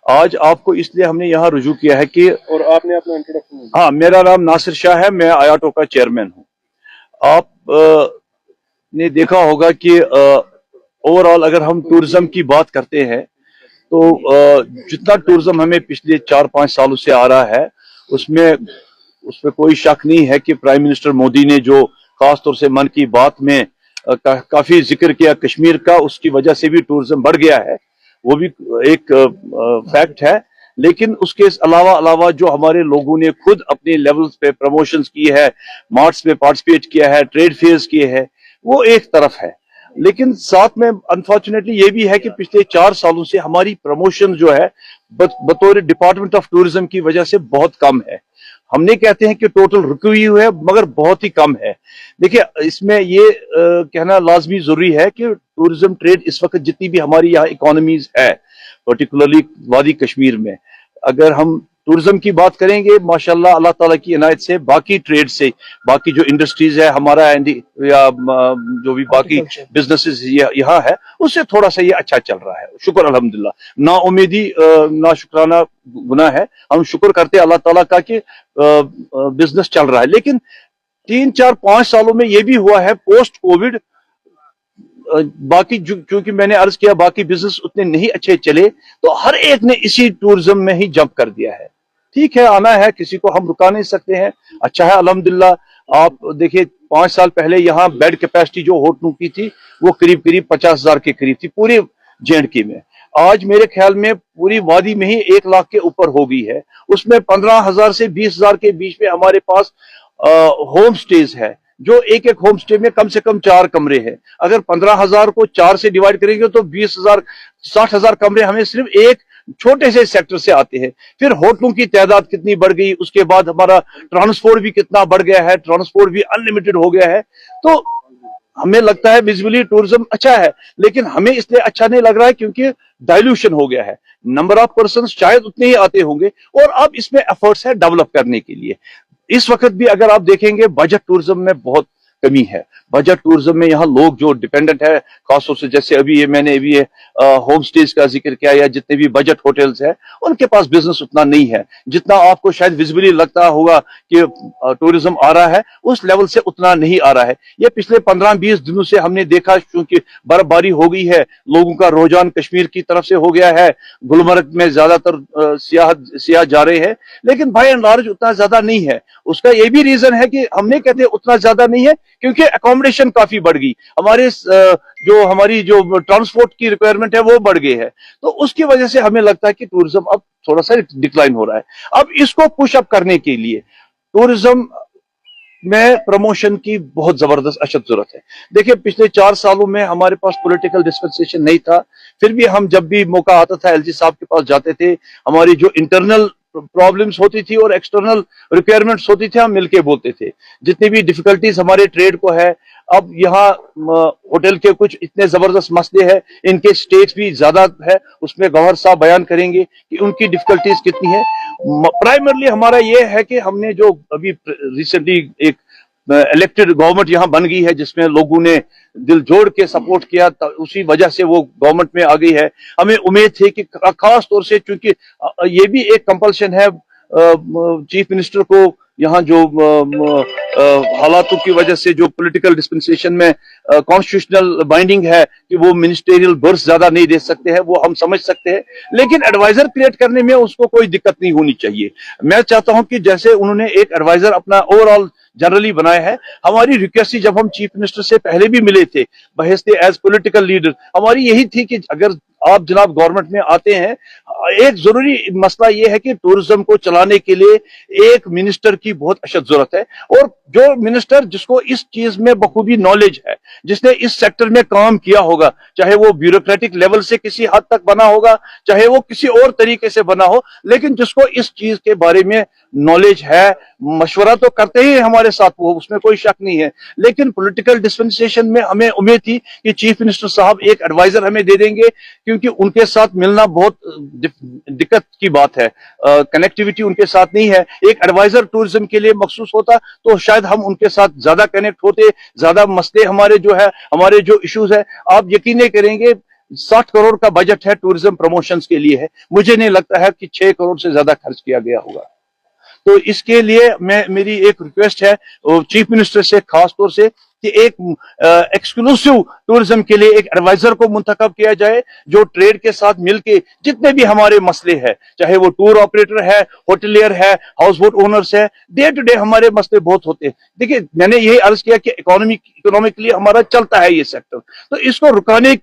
आज आपको इसलिए हमने यहाँ रुजू किया है कि और आपने अपना इंट्रोडक्शन। हाँ, मेरा नाम नासिर शाह है, मैं आयाटो का चेयरमैन हूँ। आप ने देखा होगा कि ओवरऑल अगर हम टूरिज्म की बात करते हैं तो जितना टूरिज्म हमें पिछले 4-5 सालों से आ रहा है उसमें कोई शक नहीं है कि प्राइम मिनिस्टर मोदी ने जो खास तौर से मन की बात में काफी जिक्र किया कश्मीर का, उसकी वजह से भी टूरिज्म बढ़ गया है, वो भी एक फैक्ट है। लेकिन उसके अलावा जो हमारे लोगों ने खुद अपने लेवल्स पे प्रमोशंस की है, मार्ट्स में पार्टिसिपेट किया है, ट्रेड फेयर्स किए हैं, वो एक तरफ है। लेकिन साथ में अनफॉर्चुनेटली ये भी है कि पिछले 4 सालों से हमारी प्रमोशन जो है बतौर डिपार्टमेंट ऑफ टूरिज्म की वजह से बहुत कम है। हमने कहते हैं कि टोटल रुकी हुई है मगर बहुत ही कम है। देखिए, इसमें ये कहना लाजमी जरूरी है कि टूरिज्म ट्रेड इस वक्त जितनी भी हमारी यहाँ इकोनॉमीज है, पर्टिकुलरली वादी कश्मीर में, अगर हम टूरिज्म की बात करेंगे, माशाल्लाह अल्लाह ताला की इनायत से बाकी ट्रेड से, बाकी जो इंडस्ट्रीज है हमारा या जो भी बाकी बिजनेसेस यहाँ है, उससे थोड़ा सा ये अच्छा चल रहा है, शुक्र अल्हम्दुलिल्लाह। ना उम्मीदी ना शुक्राना गुनाह है, हम शुक्र करते हैं अल्लाह ताला का कि बिजनेस चल रहा है। लेकिन 3-4-5 सालों में ये भी हुआ है पोस्ट कोविड, बाकी क्योंकि मैंने अर्ज किया बाकी बिजनेस उतने नहीं अच्छे चले, तो हर एक ने इसी टूरिज्म में ही जंप कर दिया है। ठीक है, आना है, किसी को हम रुका नहीं सकते हैं, अच्छा है अल्हम्दुलिल्लाह। आप देखिए 5 साल पहले यहाँ बेड कैपेसिटी जो होटलों की थी वो करीब 50,000 के करीब थी पूरे J&K में। आज मेरे ख्याल में पूरी वादी में ही 1 लाख के ऊपर हो गई है। उसमें 15,000 से 20,000 के बीच में हमारे पास होम स्टेज है, जो एक होम स्टे में कम से कम 4 कमरे हैं। अगर 15,000 को 4 से डिवाइड करेंगे तो 20,000 60,000 कमरे हमें सिर्फ एक छोटे से सेक्टर से आते हैं। फिर होटलों की तादाद कितनी बढ़ गई, उसके बाद हमारा ट्रांसपोर्ट भी कितना बढ़ गया है, ट्रांसपोर्ट भी अनलिमिटेड हो गया है। तो हमें लगता है विजुअली टूरिज्म अच्छा है, लेकिन हमें इसलिए अच्छा नहीं लग रहा है क्योंकि डाइल्यूशन हो गया है। नंबर ऑफ पर्सन शायद उतने ही आते होंगे और अब इसमें एफर्ट्स है डेवलप करने के लिए। इस वक्त भी अगर आप देखेंगे बजट टूरिज्म में बहुत कमी है। बजट टूरिज्म में यहाँ लोग जो डिपेंडेंट है, खासतौर से जैसे मैंने अभी होम स्टेज का जिक्र किया, या जितने भी बजट होटल्स हैं उनके पास बिजनेस उतना नहीं है जितना आपको शायद विजिबली लगता होगा कि टूरिज्म आ रहा है, उस लेवल से उतना नहीं आ रहा है। ये पिछले 15-20 दिनों से हमने देखा, क्योंकि बर्फबारी हो गई है, लोगों का रुझान कश्मीर की तरफ से हो गया है, गुलमर्ग में ज्यादातर सियाह जा रहे हैं, लेकिन बाय एंड लार्ज उतना ज्यादा नहीं है। उसका ये भी रीजन है कि हमने कहते हैं उतना ज्यादा नहीं है क्योंकि अकोमोडेशन काफी बढ़ गई, हमारी जो ट्रांसपोर्ट की रिक्वायरमेंट है वो बढ़ गई है। तो उसकी वजह से हमें लगता है कि टूरिज्म अब थोड़ा सा डिक्लाइन हो रहा है। अब इसको पुश अप करने के लिए टूरिज्म में प्रमोशन की बहुत जबरदस्त अशद जरूरत है। देखिए, पिछले 4 सालों में हमारे पास पॉलिटिकल डिस्पेंसेशन नहीं था, फिर भी हम जब भी मौका आता था LG साहब के पास जाते थे। हमारी जो इंटरनल प्रॉब्लम्स होती थी और एक्सटर्नल रिक्वायरमेंट्स होती थी, हम मिलके बोलते थे। जितनी भी डिफिकल्टीज हमारे ट्रेड को है, अब यहाँ होटल के कुछ इतने जबरदस्त मसले हैं, इनके स्टेक्स भी ज्यादा है, उसमें गवर्नर साहब बयान करेंगे कि उनकी डिफिकल्टीज कितनी है। प्राइमरली हमारा ये है कि हमने जो अभी रिसेंटली एक इलेक्टेड गवर्नमेंट यहाँ बन गई है, जिसमें लोगों ने दिल जोड़ के सपोर्ट किया, उसी वजह से वो गवर्नमेंट में आ गई है। हमें उम्मीद थी कि खास तौर से, चूंकि ये भी एक कंपल्शन है चीफ मिनिस्टर को, यहाँ जो हालातों की वजह से जो पॉलिटिकल डिस्पेंसेशन में कॉन्स्टिट्यूशनल बाइंडिंग है कि वो मिनिस्टेरियल बर्स ज्यादा नहीं दे सकते हैं, वो हम समझ सकते हैं, लेकिन एडवाइजर क्रिएट करने में उसको कोई दिक्कत नहीं होनी चाहिए। मैं चाहता हूं कि जैसे उन्होंने एक एडवाइजर अपना ओवरऑल जनरली बनाया है, हमारी रिक्वेस्ट जब हम चीफ मिनिस्टर से पहले भी मिले थे बहसते एज पॉलिटिकल लीडर, हमारी यही थी कि अगर आप जनाब गवर्नमेंट में आते हैं, एक जरूरी मसला यह है कि टूरिज्म को चलाने के लिए एक मिनिस्टर की बहुत अशद जरूरत है, और जो मिनिस्टर जिसको इस चीज में बखूबी नॉलेज है, जिसने इस सेक्टर में काम किया होगा, चाहे वो ब्यूरोक्रेटिक लेवल से किसी हद तक बना होगा, चाहे वो किसी और तरीके से बना हो, लेकिन जिसको इस चीज के बारे में नॉलेज है। मशवरा तो करते ही हमारे साथ, वो उसमें कोई शक नहीं है, लेकिन पॉलिटिकल डिस्पेंसेशन में हमें उम्मीद थी कि चीफ मिनिस्टर साहब एक एडवाइजर हमें दे देंगे, क्योंकि उनके साथ मिलना बहुत दिक्कत की बात है, कनेक्टिविटी उनके साथ नहीं है। एक एडवाइजर टूरिज्म के लिए मखसूस होता तो शायद हम उनके साथ ज्यादा कनेक्ट होते, ज्यादा मसले हमारे जो है, हमारे जो इश्यूज है, आप यकीन नहीं करेंगे, 60 करोड़ का बजट है टूरिज्म प्रमोशंस के लिए है, मुझे नहीं लगता है कि 6 करोड़ से ज्यादा खर्च किया गया होगा। तो इसके लिए मेरी एक रिक्वेस्ट है चीफ मिनिस्टर से, खास तौर से कि एक एक्सक्लूसिव टूरिज्म के लिए एक एडवाइजर को मुंतखब किया जाए, जो ट्रेड के साथ मिलके जितने भी हमारे मसले हैं, चाहे वो टूर ऑपरेटर है, होटलियर है, हाउस बोट ओनर्स है, डे टू डे हमारे मसले बहुत होते हैं। देखिए, मैंने यही अर्ज किया कि इकोनॉमिकली हमारा चलता है ये सेक्टर, तो इसको रुकाने